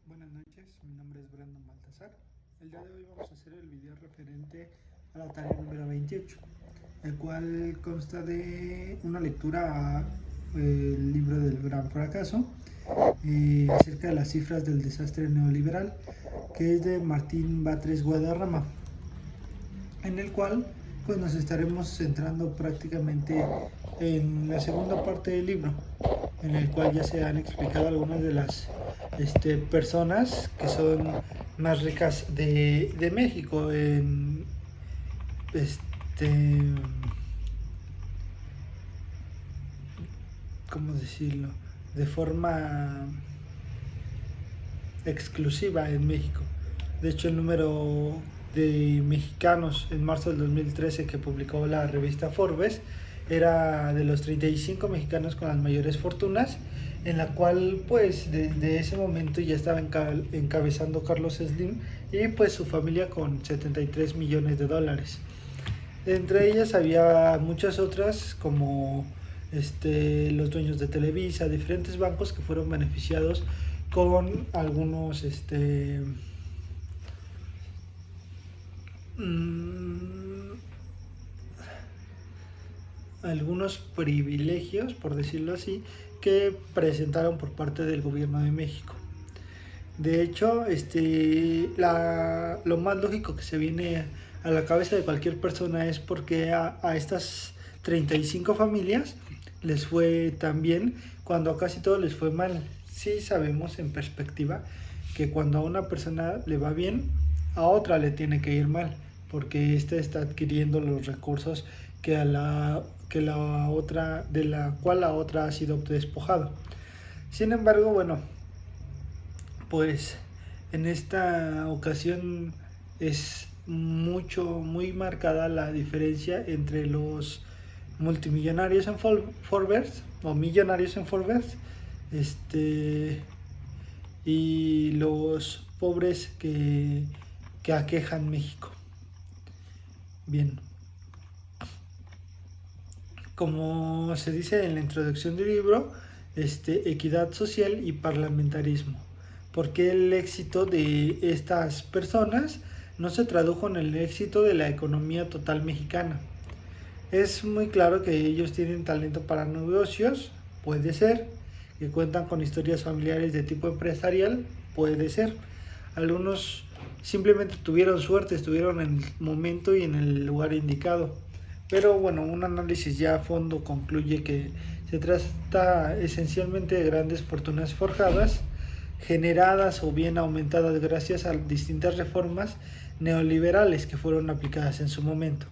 Buenas noches, mi nombre es Brandon Baltasar. El día de hoy vamos a hacer el video referente a la tarea número 28, el cual consta de una lectura el libro del gran fracaso acerca de las cifras del desastre neoliberal, que es de Martín Batres Guadarrama, en el cual pues nos estaremos centrando prácticamente en la segunda parte del libro, en el cual ya se han explicado algunas de las personas que son más ricas de México en ¿cómo decirlo? De forma exclusiva en México. De hecho, el número de mexicanos en marzo del 2013 que publicó la revista Forbes era de los 35 mexicanos con las mayores fortunas, en la cual pues desde ese momento ya estaba encabezando Carlos Slim y pues su familia con 73 millones de dólares. Entre ellas había muchas otras como los dueños de Televisa, diferentes bancos que fueron beneficiados con algunos algunos privilegios, por decirlo así, que presentaron por parte del gobierno de México. De hecho, lo más lógico que se viene a la cabeza de cualquier persona es porque a estas 35 familias les fue tan bien cuando a casi todos les fue mal. Sí sabemos en perspectiva que cuando a una persona le va bien, a otra le tiene que ir mal, porque ésta está adquiriendo los recursos que la otra, de la cual la otra ha sido despojado. Sin embargo, bueno, pues en esta ocasión es muy marcada la diferencia entre los multimillonarios en Forbes o millonarios en Forbes y los pobres que aquejan México. Bien, como se dice en la introducción del libro, equidad social y parlamentarismo. Porque el éxito de estas personas no se tradujo en el éxito de la economía total mexicana. Es muy claro que ellos tienen talento para negocios, puede ser, que cuentan con historias familiares de tipo empresarial, puede ser. Algunos simplemente tuvieron suerte, estuvieron en el momento y en el lugar indicado. Pero bueno, un análisis ya a fondo concluye que se trata esencialmente de grandes fortunas forjadas, generadas o bien aumentadas gracias a distintas reformas neoliberales que fueron aplicadas en su momento.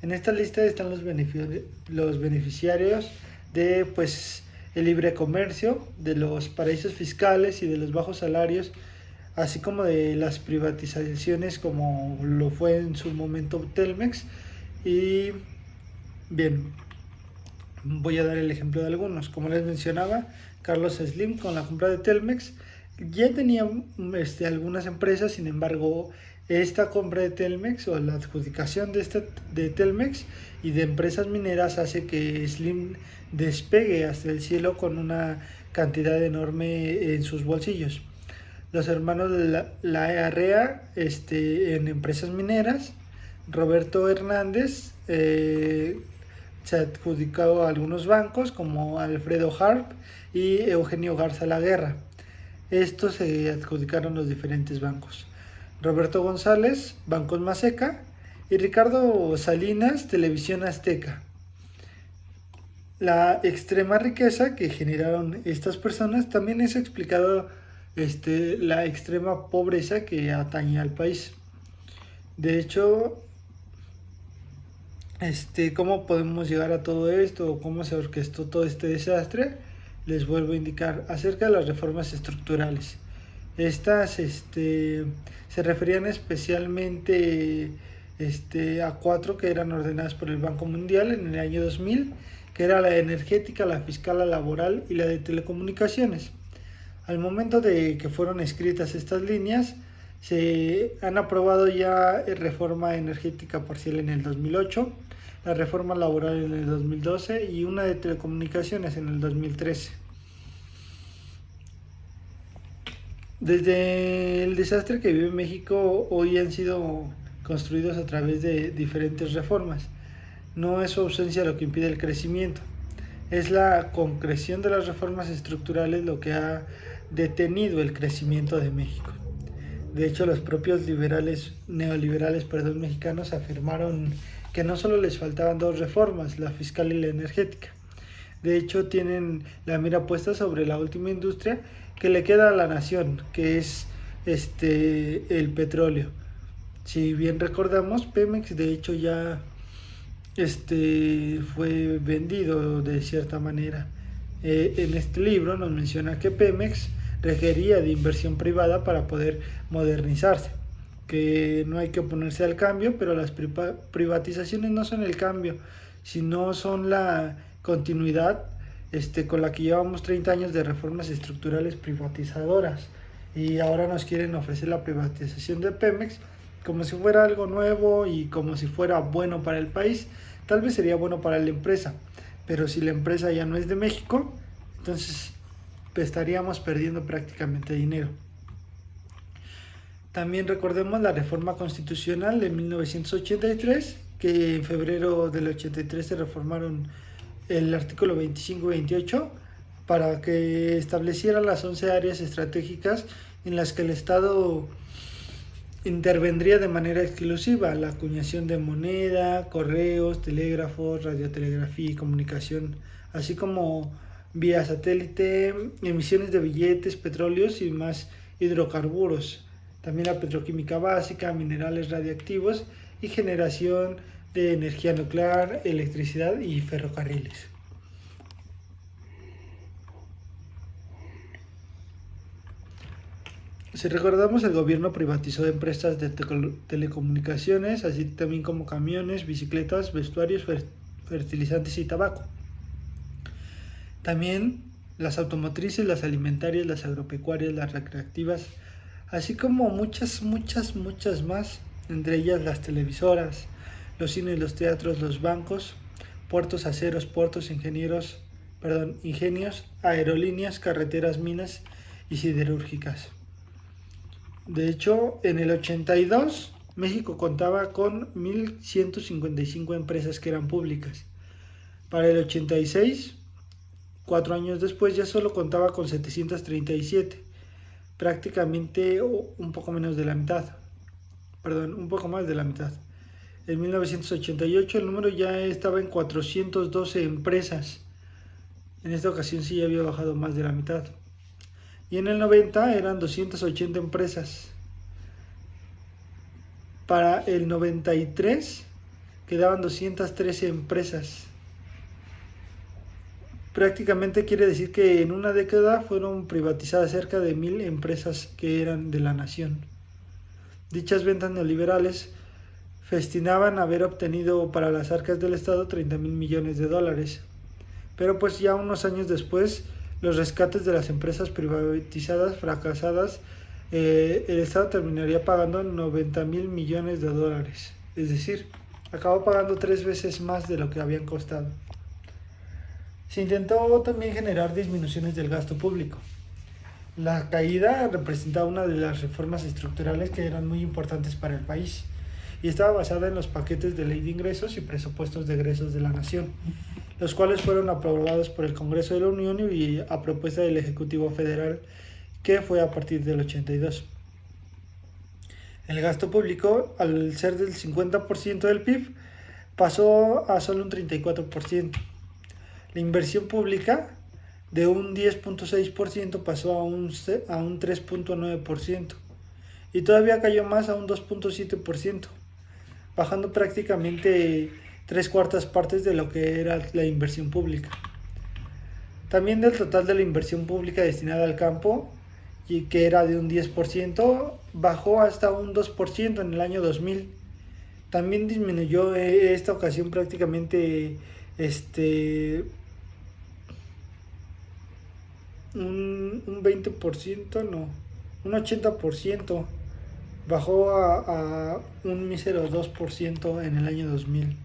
En esta lista están los beneficiarios de pues el libre comercio, de los paraísos fiscales y de los bajos salarios, así como de las privatizaciones como lo fue en su momento Telmex. Y bien, voy a dar el ejemplo de algunos. Como les mencionaba, Carlos Slim con la compra de Telmex ya tenía algunas empresas. Sin embargo, esta compra de Telmex o la adjudicación de Telmex y de empresas mineras hace que Slim despegue hasta el cielo con una cantidad enorme en sus bolsillos. Los hermanos de la Arrea en empresas mineras, Roberto Hernández se adjudicó a algunos bancos como Alfredo Harp y Eugenio Garza Laguerra. Estos se adjudicaron los diferentes bancos. Roberto González, Bancos Maseca, y Ricardo Salinas, Televisión Azteca. La extrema riqueza que generaron estas personas también es explicado la extrema pobreza que atañe al país. De hecho, ¿cómo podemos llegar a todo esto? ¿Cómo se orquestó todo este desastre? Les vuelvo a indicar acerca de las reformas estructurales. Estas se referían especialmente a 4 que eran ordenadas por el Banco Mundial en el año 2000, que era la energética, la fiscal, la laboral y la de telecomunicaciones. Al momento de que fueron escritas estas líneas, se han aprobado ya reforma energética parcial en el 2008, la reforma laboral en el 2012 y una de telecomunicaciones en el 2013. Desde el desastre que vive México, hoy han sido construidos a través de diferentes reformas. No es su ausencia lo que impide el crecimiento, es la concreción de las reformas estructurales lo que ha detenido el crecimiento de México. De hecho, los propios neoliberales mexicanos afirmaron que no solo les faltaban dos reformas, la fiscal y la energética. De hecho, tienen la mira puesta sobre la última industria que le queda a la nación, que es el petróleo. Si bien recordamos, Pemex de hecho ya fue vendido de cierta manera. En este libro nos menciona que Pemex requería de inversión privada para poder modernizarse, que no hay que oponerse al cambio, pero las privatizaciones no son el cambio, sino son la continuidad con la que llevamos 30 años de reformas estructurales privatizadoras, y ahora nos quieren ofrecer la privatización de Pemex como si fuera algo nuevo y como si fuera bueno para el país. Tal vez sería bueno para la empresa, pero si la empresa ya no es de México, entonces estaríamos perdiendo prácticamente dinero. También recordemos la reforma constitucional de 1983, que en febrero del 83 se reformaron el artículo 25 y 28 para que establecieran las 11 áreas estratégicas en las que el Estado intervendría de manera exclusiva: la acuñación de moneda, correos, telégrafos, radiotelegrafía y comunicación, así como vía satélite, emisiones de billetes, petróleos y más hidrocarburos, también la petroquímica básica, minerales radiactivos y generación de energía nuclear, electricidad y ferrocarriles. Si recordamos, el gobierno privatizó empresas de telecomunicaciones, así también como camiones, bicicletas, vestuarios, fertilizantes y tabaco. También las automotrices, las alimentarias, las agropecuarias, las recreativas, así como muchas más, entre ellas las televisoras, los cines, los teatros, los bancos, puertos, aceros, puertos, ingenios, aerolíneas, carreteras, minas y siderúrgicas. De hecho, en el 82, México contaba con 1.155 empresas que eran públicas. Para el 86, 4 años después, ya solo contaba con 737, prácticamente un poco menos de la mitad. Un poco más de la mitad. En 1988 el número ya estaba en 412 empresas. En esta ocasión sí ya había bajado más de la mitad. Y en el 90 eran 280 empresas. Para el 93 quedaban 213 empresas. Prácticamente quiere decir que en una década fueron privatizadas cerca de 1,000 empresas que eran de la nación. Dichas ventas neoliberales festinaban haber obtenido para las arcas del Estado 30,000 millones de dólares. Pero pues ya unos años después, los rescates de las empresas privatizadas fracasadas, el Estado terminaría pagando 90,000 millones de dólares. Es decir, acabó pagando 3 veces más de lo que habían costado. Se intentó también generar disminuciones del gasto público. La caída representaba una de las reformas estructurales que eran muy importantes para el país y estaba basada en los paquetes de ley de ingresos y presupuestos de egresos de la nación, los cuales fueron aprobados por el Congreso de la Unión y a propuesta del Ejecutivo Federal, que fue a partir del 82. El gasto público, al ser del 50% del PIB, pasó a solo un 34%. La inversión pública, de un 10.6% pasó a un 3.9%, y todavía cayó más a un 2.7%, bajando prácticamente 3/4 partes de lo que era la inversión pública. También del total de la inversión pública destinada al campo, y que era de un 10%, bajó hasta un 2% en el año 2000. También disminuyó esta ocasión prácticamente un 20%, no, un 80%, bajó a un mísero 2% en el año 2000.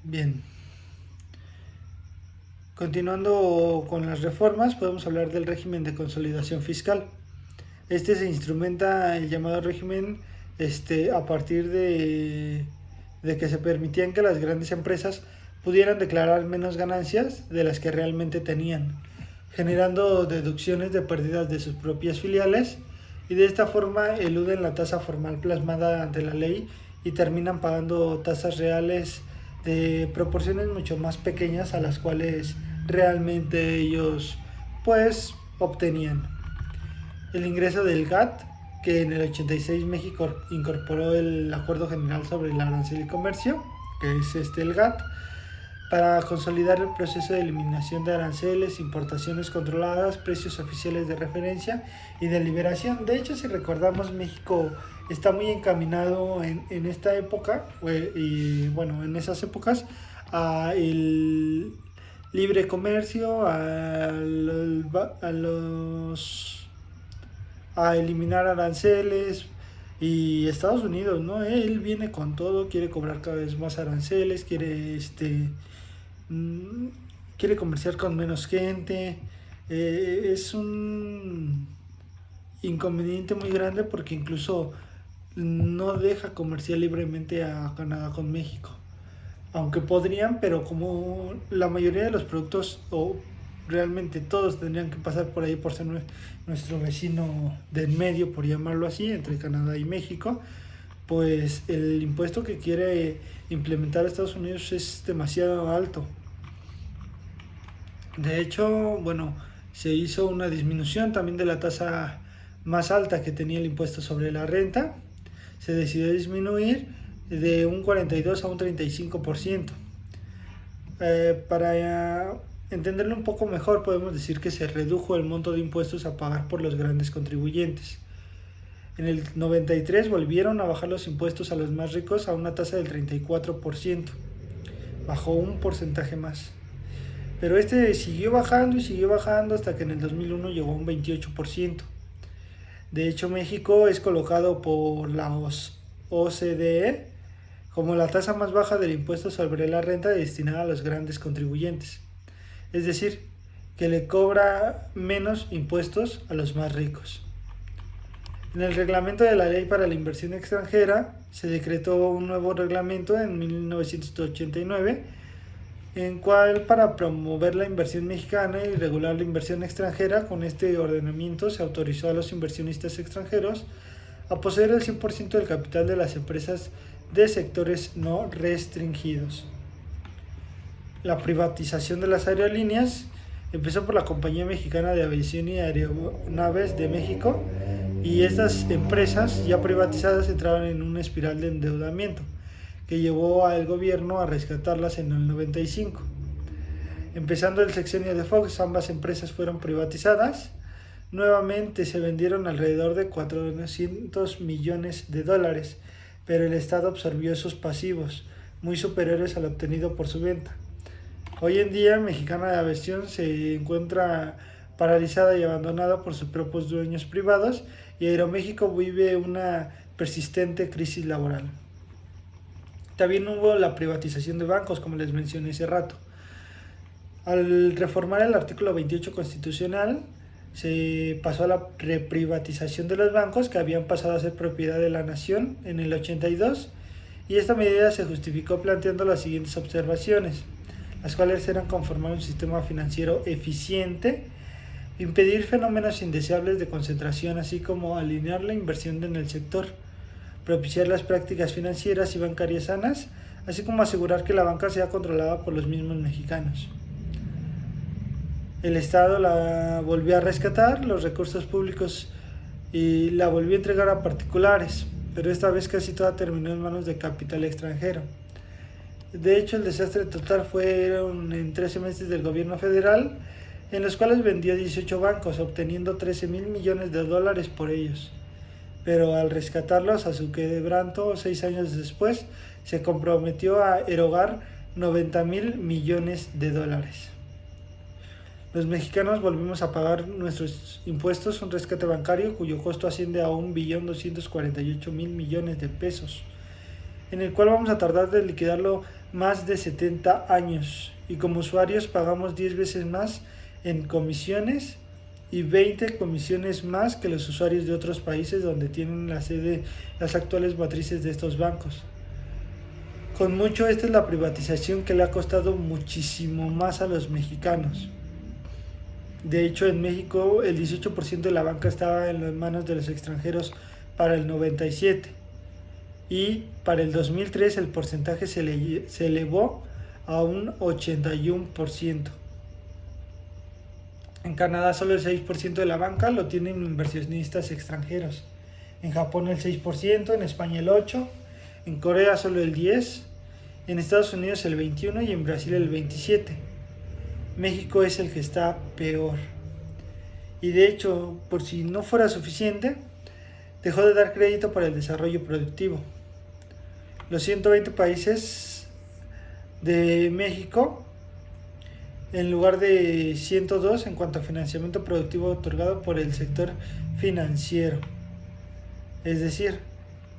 Bien, Continuando con las reformas, podemos hablar del régimen de consolidación fiscal. Este se instrumenta el llamado régimen a partir de que se permitían que las grandes empresas pudieran declarar menos ganancias de las que realmente tenían, generando deducciones de pérdidas de sus propias filiales, y de esta forma eluden la tasa formal plasmada ante la ley y terminan pagando tasas reales de proporciones mucho más pequeñas a las cuales realmente ellos pues obtenían. El ingreso del GATT, que en el 86 México incorporó el Acuerdo General sobre el Arancel y Comercio, que es el GATT, para consolidar el proceso de eliminación de aranceles, importaciones controladas, precios oficiales de referencia y de liberación. De hecho, si recordamos, México está muy encaminado en esta época, y bueno, en esas épocas, a el libre comercio, a eliminar aranceles. Y Estados Unidos, ¿no? Él viene con todo, quiere cobrar cada vez más aranceles, quiere comerciar con menos gente. Es un inconveniente muy grande porque incluso no deja comerciar libremente a Canadá con México. Aunque podrían, pero como la mayoría de los productos, o realmente todos, tendrían que pasar por ahí por ser nuestro vecino del medio, por llamarlo así, entre Canadá y México, pues el impuesto que quiere implementar Estados Unidos es demasiado alto. De hecho, bueno, se hizo una disminución también de la tasa más alta que tenía el impuesto sobre la renta. Se decidió disminuir de un 42 a un 35%. Para entenderlo un poco mejor, podemos decir que se redujo el monto de impuestos a pagar por los grandes contribuyentes. En el 93 volvieron a bajar los impuestos a los más ricos a una tasa del 34%. Bajó un porcentaje más. Pero siguió bajando y siguió bajando hasta que en el 2001 llegó a un 28%. De hecho, México es colocado por la OCDE como la tasa más baja del impuesto sobre la renta destinada a los grandes contribuyentes. Es decir, que le cobra menos impuestos a los más ricos. En el reglamento de la Ley para la Inversión Extranjera se decretó un nuevo reglamento en 1989, en cual, para promover la inversión mexicana y regular la inversión extranjera, con este ordenamiento se autorizó a los inversionistas extranjeros a poseer el 100% del capital de las empresas de sectores no restringidos. La privatización de las aerolíneas empezó por la Compañía Mexicana de Aviación y Aeronaves de México, y estas empresas ya privatizadas entraron en una espiral de endeudamiento que llevó al gobierno a rescatarlas en el 95. Empezando el sexenio de Fox, ambas empresas fueron privatizadas. Nuevamente se vendieron alrededor de 400 millones de dólares, pero el Estado absorbió esos pasivos, muy superiores al obtenido por su venta. Hoy en día, Mexicana de Aviación se encuentra paralizada y abandonada por sus propios dueños privados, y Aeroméxico vive una persistente crisis laboral. También hubo la privatización de bancos, como les mencioné hace rato. Al reformar el artículo 28 constitucional, se pasó a la reprivatización de los bancos, que habían pasado a ser propiedad de la nación en el 82, y esta medida se justificó planteando las siguientes observaciones, las cuales eran conformar un sistema financiero eficiente, impedir fenómenos indeseables de concentración, así como alinear la inversión en el sector, propiciar las prácticas financieras y bancarias sanas, así como asegurar que la banca sea controlada por los mismos mexicanos. El Estado la volvió a rescatar, los recursos públicos, y la volvió a entregar a particulares, pero esta vez casi toda terminó en manos de capital extranjero. De hecho, el desastre total fueron en 13 meses del gobierno federal, en los cuales vendió 18 bancos, obteniendo 13,000 millones de dólares por ellos. Pero al rescatarlos a su quebranto 6 años después, se comprometió a erogar 90,000 millones de dólares. Los mexicanos volvimos a pagar nuestros impuestos, un rescate bancario cuyo costo asciende a 1,248,000 millones de pesos, en el cual vamos a tardar de liquidarlo más de 70 años. y como usuarios pagamos 10 veces más en comisiones y 20 comisiones más que los usuarios de otros países donde tienen la sede las actuales matrices de estos bancos. Con mucho, esta es la privatización que le ha costado muchísimo más a los mexicanos. De hecho, en México el 18% de la banca estaba en las manos de los extranjeros para el 97 y para el 2003 el porcentaje se elevó a un 81%. En Canadá solo el 6% de la banca lo tienen inversionistas extranjeros. En Japón el 6%, en España el 8%, en Corea solo el 10%, en Estados Unidos el 21% y en Brasil el 27%. México es el que está peor. Y de hecho, por si no fuera suficiente, dejó de dar crédito para el desarrollo productivo. Los 120 países de México, en lugar de 102 en cuanto a financiamiento productivo otorgado por el sector financiero. Es decir,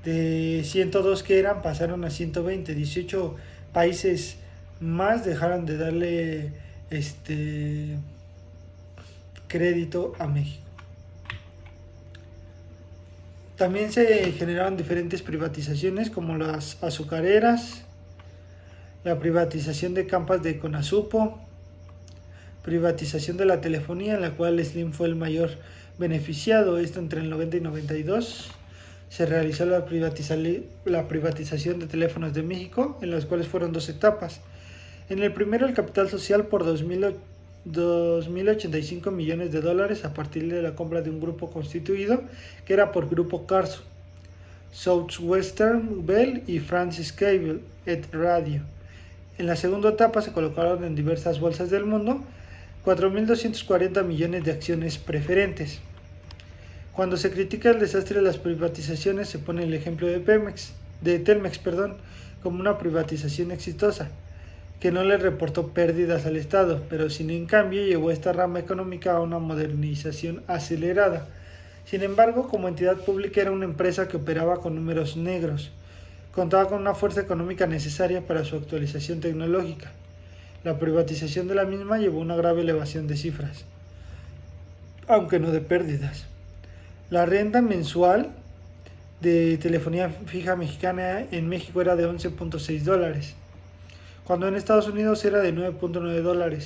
de 102 que eran pasaron a 120. 18 países más dejaron de darle crédito a México. También se generaron diferentes privatizaciones como las azucareras, la privatización de Campas de Conasupo, privatización de la telefonía, en la cual Slim fue el mayor beneficiado. Esto entre el 90 y 92. Se realizó la privatización de Teléfonos de México, en las cuales fueron 2 etapas. En el primero, el capital social por 2.085 millones de dólares a partir de la compra de un grupo constituido, que era por Grupo Carso, Southwestern Bell y Francis Cable et Radio. En la segunda etapa se colocaron en diversas bolsas del mundo 4.240 millones de acciones preferentes. Cuando se critica el desastre de las privatizaciones, se pone el ejemplo de Telmex, como una privatización exitosa, que no le reportó pérdidas al Estado, pero sin en cambio llevó esta rama económica a una modernización acelerada. Sin embargo, como entidad pública era una empresa que operaba con números negros, contaba con una fuerza económica necesaria para su actualización tecnológica. La privatización de la misma llevó a una grave elevación de cifras, aunque no de pérdidas. La renta mensual de telefonía fija mexicana en México era de $11.6, cuando en Estados Unidos era de $9.9.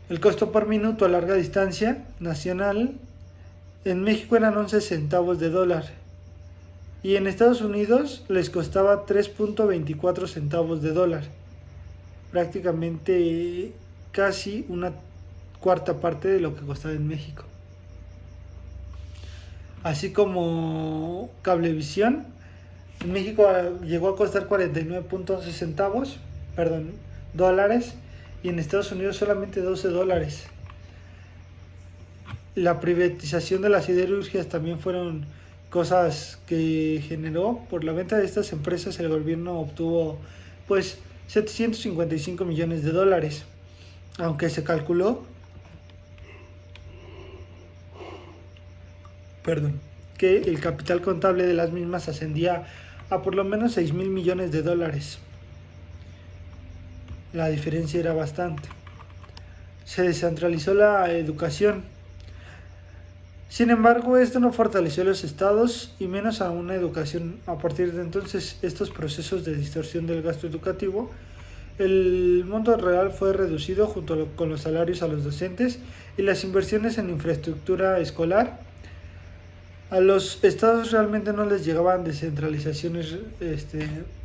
El costo por minuto a larga distancia nacional en México eran 11 centavos de dólar y en Estados Unidos les costaba 3.24 centavos de dólar, prácticamente casi una cuarta parte de lo que costaba en México. Así como Cablevisión, en México llegó a costar 49.11 centavos, dólares, y en Estados Unidos solamente $12. La privatización de las siderurgias también fueron cosas que generó. Por la venta de estas empresas el gobierno obtuvo pues 755 millones de dólares, aunque se calculó que el capital contable de las mismas ascendía a por lo menos 6,000 millones de dólares. La diferencia era bastante. Se descentralizó la educación. Sin embargo, esto no fortaleció a los estados y menos a una educación. A partir de entonces, estos procesos de distorsión del gasto educativo, el monto real fue reducido junto con los salarios a los docentes y las inversiones en infraestructura escolar. A los estados realmente no les llegaban descentralizaciones,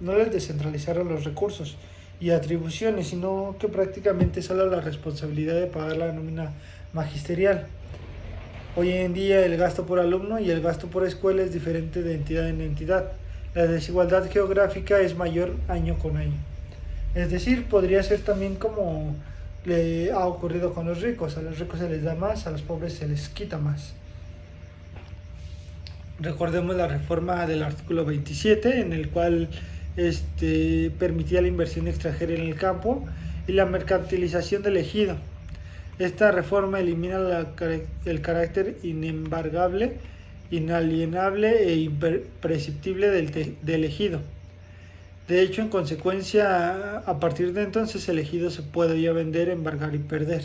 no les descentralizaron los recursos y atribuciones, sino que prácticamente solo la responsabilidad de pagar la nómina magisterial. Hoy en día el gasto por alumno y el gasto por escuela es diferente de entidad en entidad. La desigualdad geográfica es mayor año con año. Es decir, podría ser también como le ha ocurrido con los ricos. A los ricos se les da más, a los pobres se les quita más. Recordemos la reforma del artículo 27, en el cual permitía la inversión extranjera en el campo y la mercantilización del ejido. Esta reforma elimina el carácter inalienable e imprescindible del ejido. De hecho, en consecuencia, a partir de entonces el ejido se podía vender, embargar y perder.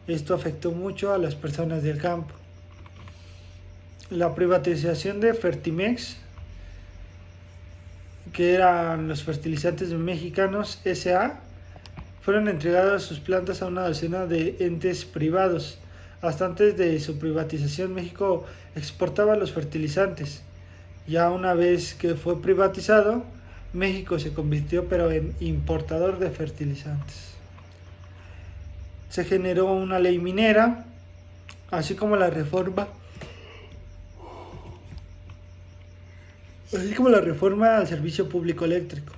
Esto afectó mucho a las personas del campo. La privatización de Fertimex, que eran los fertilizantes mexicanos S.A., fueron entregadas sus plantas a una docena de entes privados. Hasta antes de su privatización, México exportaba los fertilizantes. Ya una vez que fue privatizado, México se convirtió pero en importador de fertilizantes. Se generó una ley minera, así como la reforma al servicio público eléctrico.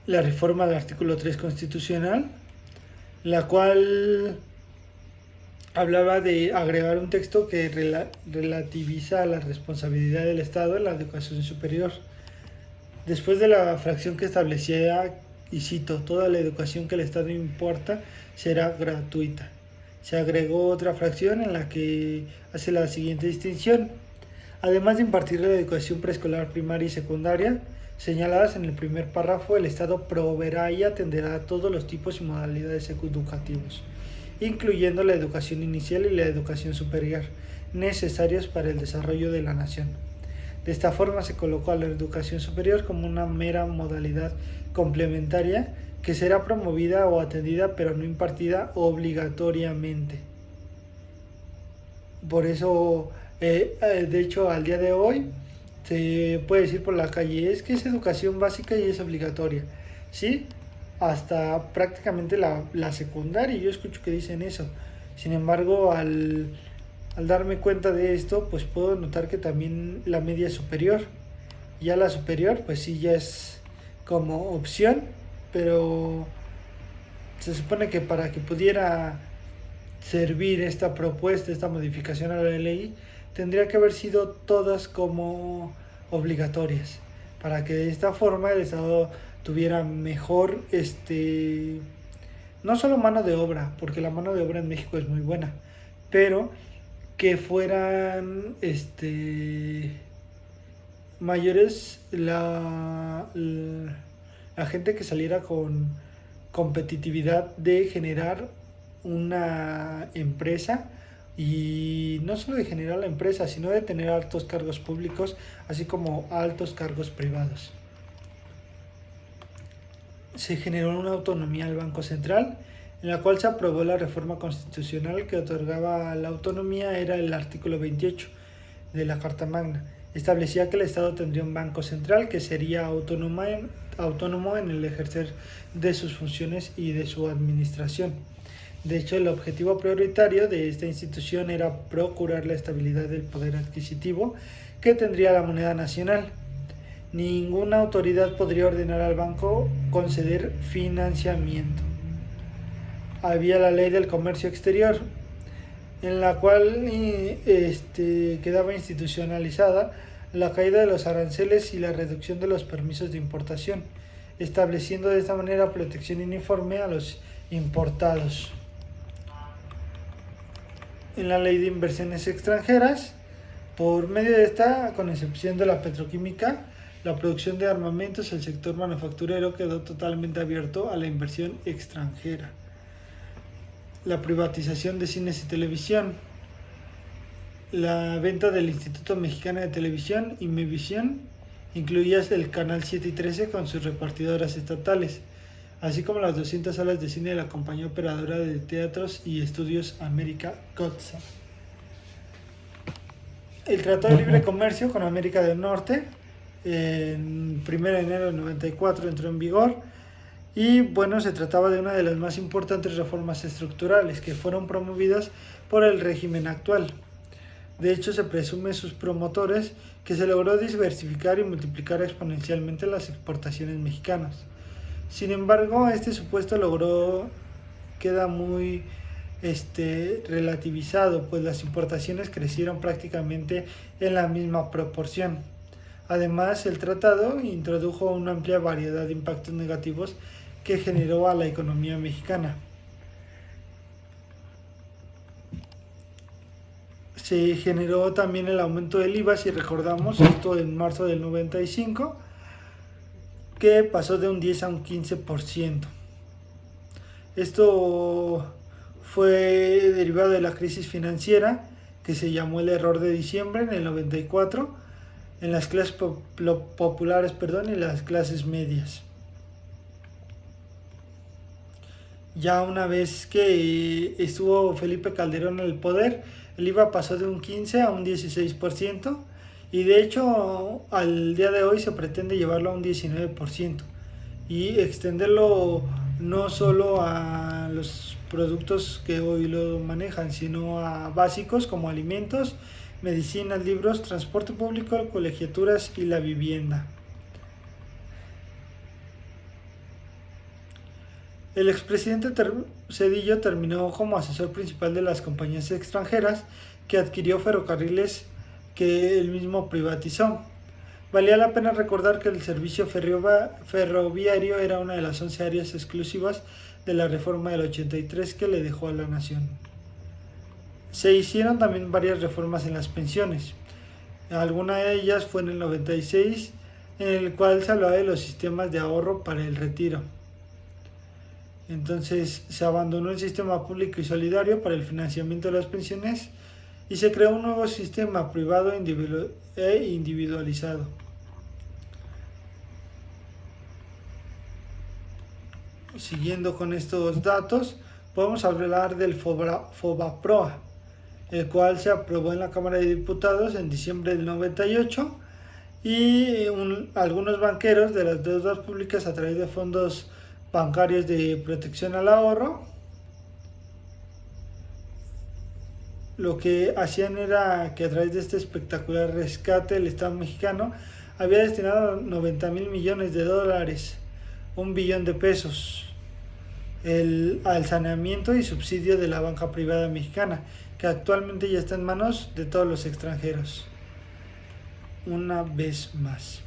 La reforma del artículo 3 constitucional, la cual hablaba de agregar un texto que relativiza la responsabilidad del Estado en la educación superior. Después de la fracción que establecía, y cito, toda la educación que el Estado importa será gratuita. Se agregó otra fracción en la que hace la siguiente distinción. Además de impartir la educación preescolar, primaria y secundaria, señaladas en el primer párrafo, el Estado proveerá y atenderá a todos los tipos y modalidades educativos, incluyendo la educación inicial y la educación superior, necesarios para el desarrollo de la nación. De esta forma se colocó a la educación superior como una mera modalidad complementaria que será promovida o atendida pero no impartida obligatoriamente. Por eso, de hecho, al día de hoy se puede decir por la calle, es que es educación básica y es obligatoria, ¿sí? Hasta prácticamente la secundaria, yo escucho que dicen eso. Sin embargo, al darme cuenta de esto, pues puedo notar que también la media es superior. Ya la superior, pues sí, ya es como opción, pero se supone que para que pudiera servir esta propuesta, esta modificación a la ley, tendría que haber sido todas como obligatorias, para que de esta forma el Estado tuviera mejor, no solo mano de obra, porque la mano de obra en México es muy buena, pero que fueran, mayores la gente que saliera con competitividad de generar una empresa, y no solo de generar la empresa, sino de tener altos cargos públicos, así como altos cargos privados. Se generó una autonomía al Banco Central, en la cual se aprobó la reforma constitucional que otorgaba la autonomía. Era el artículo 28 de la Carta Magna. Establecía que el Estado tendría un banco central que sería autónomo en el ejercer de sus funciones y de su administración. De hecho, el objetivo prioritario de esta institución era procurar la estabilidad del poder adquisitivo que tendría la moneda nacional. Ninguna autoridad podría ordenar al banco conceder financiamiento. Había la ley del comercio exterior, en la cual quedaba institucionalizada la caída de los aranceles y la reducción de los permisos de importación, estableciendo de esta manera protección uniforme a los importados. En la ley de inversiones extranjeras, por medio de esta, con excepción de la petroquímica, la producción de armamentos, el sector manufacturero quedó totalmente abierto a la inversión extranjera. La privatización de cines y televisión, la venta del Instituto Mexicano de Televisión, Imevisión, incluía el canal 7 y 13 con sus repartidoras estatales, así como las 200 salas de cine de la compañía operadora de teatros y estudios América Kotza. El Tratado de Libre Comercio con América del Norte, en 1 de enero de 94 entró en vigor, y bueno, se trataba de una de las más importantes reformas estructurales que fueron promovidas por el régimen actual. De hecho, se presume sus promotores que se logró diversificar y multiplicar exponencialmente las exportaciones mexicanas. Sin embargo, este supuesto queda muy relativizado, pues las importaciones crecieron prácticamente en la misma proporción. Además, el tratado introdujo una amplia variedad de impactos negativos que generó a la economía mexicana. se generó también el aumento del IVA, si recordamos, esto en marzo del 95, que pasó de un 10 a un 15%. Esto fue derivado de la crisis financiera que se llamó el error de diciembre en el 94 en las clases populares, y las clases medias. Ya una vez que estuvo Felipe Calderón en el poder, el IVA pasó de un 15 a un 16%, y de hecho al día de hoy se pretende llevarlo a un 19% y extenderlo no solo a los productos que hoy lo manejan, sino a básicos como alimentos, medicinas, libros, transporte público, colegiaturas y la vivienda. El expresidente Cedillo terminó como asesor principal de las compañías extranjeras que adquirió ferrocarriles que él mismo privatizó. Valía la pena recordar que el servicio ferroviario era una de las 11 áreas exclusivas de la reforma del 83 que le dejó a la nación. Se hicieron también varias reformas en las pensiones. Alguna de ellas fue en el 96, en el cual se hablaba de los sistemas de ahorro para el retiro. Entonces se abandonó el sistema público y solidario para el financiamiento de las pensiones y se creó un nuevo sistema privado e individualizado. Siguiendo con estos datos, podemos hablar del FOBAPROA, el cual se aprobó en la Cámara de Diputados en diciembre del 98, y algunos banqueros de las deudas públicas a través de fondos bancarios de protección al ahorro, lo que hacían era que a través de este espectacular rescate el Estado mexicano había destinado 90,000 millones de dólares, $1 billón, al saneamiento y subsidio de la banca privada mexicana, que actualmente ya está en manos de todos los extranjeros. Una vez más.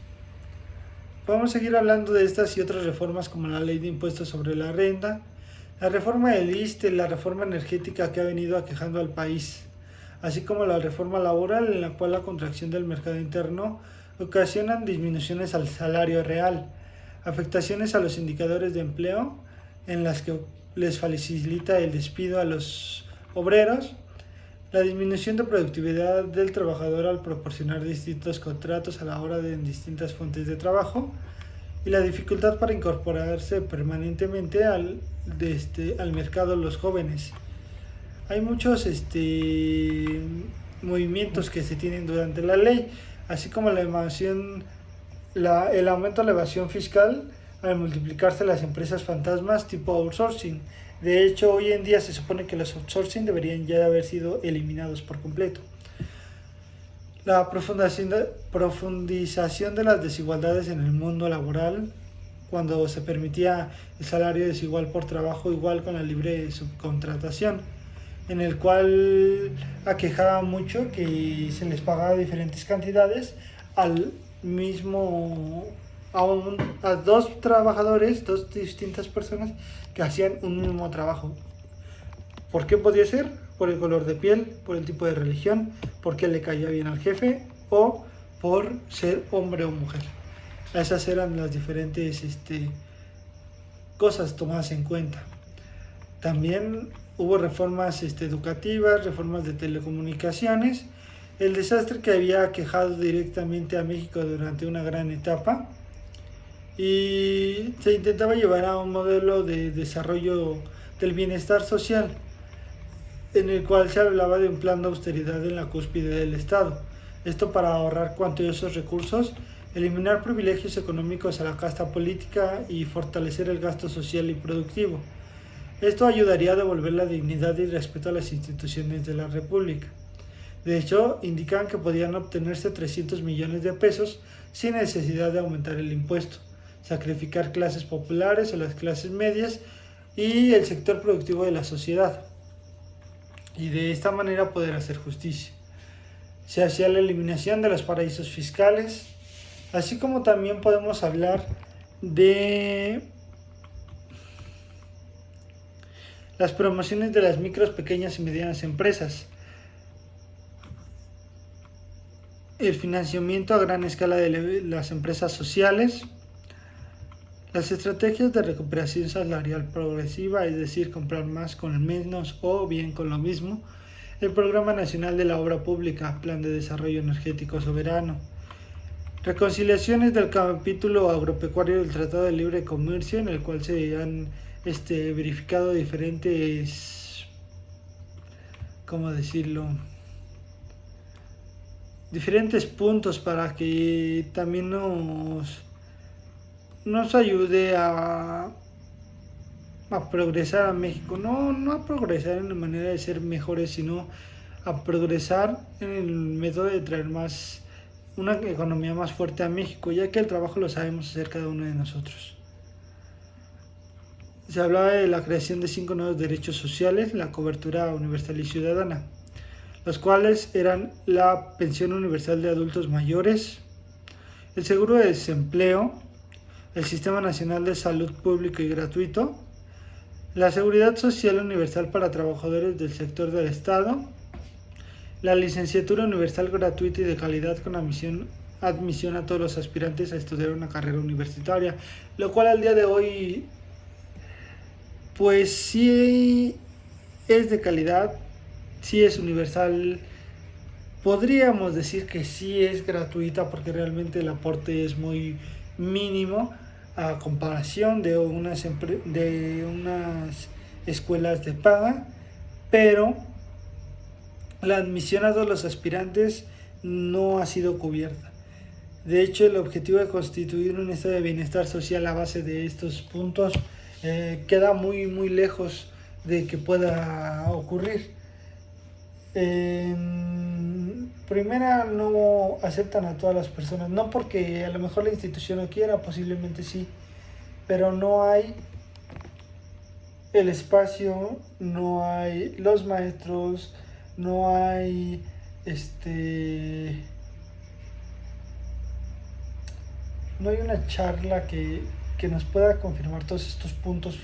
Podemos seguir hablando de estas y otras reformas como la ley de impuestos sobre la renta, la reforma del ISSSTE, la reforma energética que ha venido aquejando al país, así como la reforma laboral en la cual la contracción del mercado interno ocasionan disminuciones al salario real, afectaciones a los indicadores de empleo en las que les facilita el despido a los obreros, la disminución de productividad del trabajador al proporcionar distintos contratos a la hora de distintas fuentes de trabajo, y la dificultad para incorporarse permanentemente al mercado los jóvenes. Hay muchos movimientos que se tienen durante la ley, así como el aumento de la evasión fiscal al multiplicarse las empresas fantasmas tipo outsourcing. De hecho, hoy en día se supone que los outsourcing deberían ya haber sido eliminados por completo. La profundización de las desigualdades en el mundo laboral, cuando se permitía el salario desigual por trabajo igual con la libre subcontratación, en el cual aquejaba mucho que se les pagaba diferentes cantidades al mismo a dos trabajadores, dos distintas personas que hacían un mismo trabajo. ¿Por qué podía ser? Por el color de piel, por el tipo de religión, porque le caía bien al jefe o por ser hombre o mujer. Esas eran las diferentes cosas tomadas en cuenta. También hubo reformas educativas, reformas de telecomunicaciones, el desastre que había aquejado directamente a México durante una gran etapa, y se intentaba llevar a un modelo de desarrollo del bienestar social, en el cual se hablaba de un plan de austeridad en la cúspide del Estado. Esto para ahorrar cuantiosos recursos, eliminar privilegios económicos a la casta política y fortalecer el gasto social y productivo. Esto ayudaría a devolver la dignidad y respeto a las instituciones de la República. De hecho, indican que podían obtenerse 300 millones de pesos sin necesidad de aumentar el impuesto, sacrificar clases populares o las clases medias y el sector productivo de la sociedad, y de esta manera poder hacer justicia. Se hacía la eliminación de los paraísos fiscales, así como también podemos hablar de las promociones de las micros, pequeñas y medianas empresas. el financiamiento a gran escala de las empresas sociales, las estrategias de recuperación salarial progresiva, es decir, comprar más con menos o bien con lo mismo, el Programa Nacional de la Obra Pública, Plan de Desarrollo Energético Soberano, reconciliaciones del capítulo agropecuario del Tratado de Libre Comercio, en el cual se han verificado diferentes, ¿cómo decirlo?, diferentes puntos para que también nos ayude a progresar a México. No a progresar en la manera de ser mejores, sino a progresar en el método de traer una economía más fuerte a México, ya que el trabajo lo sabemos hacer cada uno de nosotros. Se hablaba de la creación de 5 nuevos derechos sociales, la cobertura universal y ciudadana, los cuales eran la pensión universal de adultos mayores, el seguro de desempleo, el Sistema Nacional de Salud Público y Gratuito, la seguridad social universal para trabajadores del sector del Estado, la licenciatura universal gratuita y de calidad con admisión a todos los aspirantes a estudiar una carrera universitaria, lo cual al día de hoy pues sí es de calidad, sí es universal. Podríamos decir que sí es gratuita porque realmente el aporte es muy mínimo a comparación de unas escuelas de paga, pero la admisión a todos los aspirantes no ha sido cubierta. De hecho, el objetivo de constituir un estado de bienestar social a base de estos puntos queda muy lejos de que pueda ocurrir. Primera, no aceptan a todas las personas, no porque a lo mejor la institución no quiera, posiblemente sí, pero no hay el espacio, no hay los maestros, no hay no hay una charla que nos pueda confirmar todos estos puntos,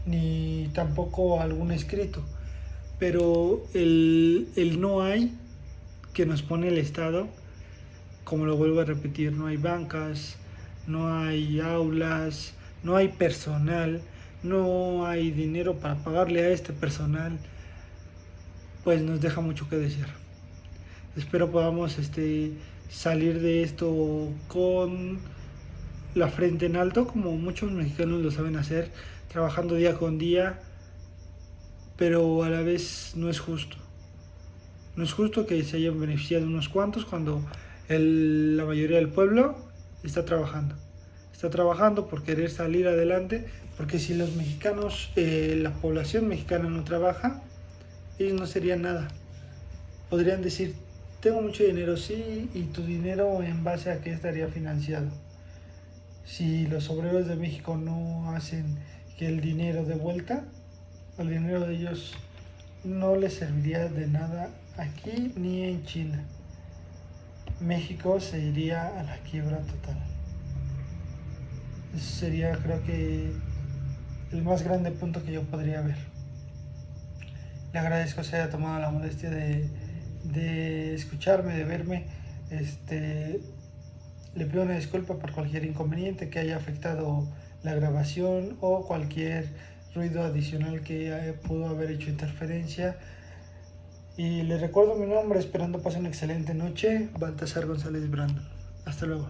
ni tampoco algún escrito. Pero el no hay que nos pone el Estado, como lo vuelvo a repetir, no hay bancas, no hay aulas, no hay personal, no hay dinero para pagarle a este personal, pues nos deja mucho que desear. Espero podamos salir de esto con la frente en alto, como muchos mexicanos lo saben hacer, trabajando día con día, pero a la vez no es justo. No es justo que se hayan beneficiado unos cuantos cuando la mayoría del pueblo está trabajando. Está trabajando por querer salir adelante, porque si los mexicanos, la población mexicana no trabaja, ellos no serían nada. Podrían decir, tengo mucho dinero, sí, y tu dinero en base a qué estaría financiado. Si los obreros de México no hacen que el dinero de vuelta, el dinero de ellos no les serviría de nada aquí ni en China. México se iría a la quiebra total. Eso sería, creo que, el más grande punto que yo podría ver. Le agradezco que se haya tomado la molestia de escucharme, de verme. Le pido una disculpa por cualquier inconveniente que haya afectado la grabación o cualquier ruido adicional que pudo haber hecho interferencia. Y les recuerdo mi nombre, esperando pasen una excelente noche, Baltasar González Brandon. Hasta luego.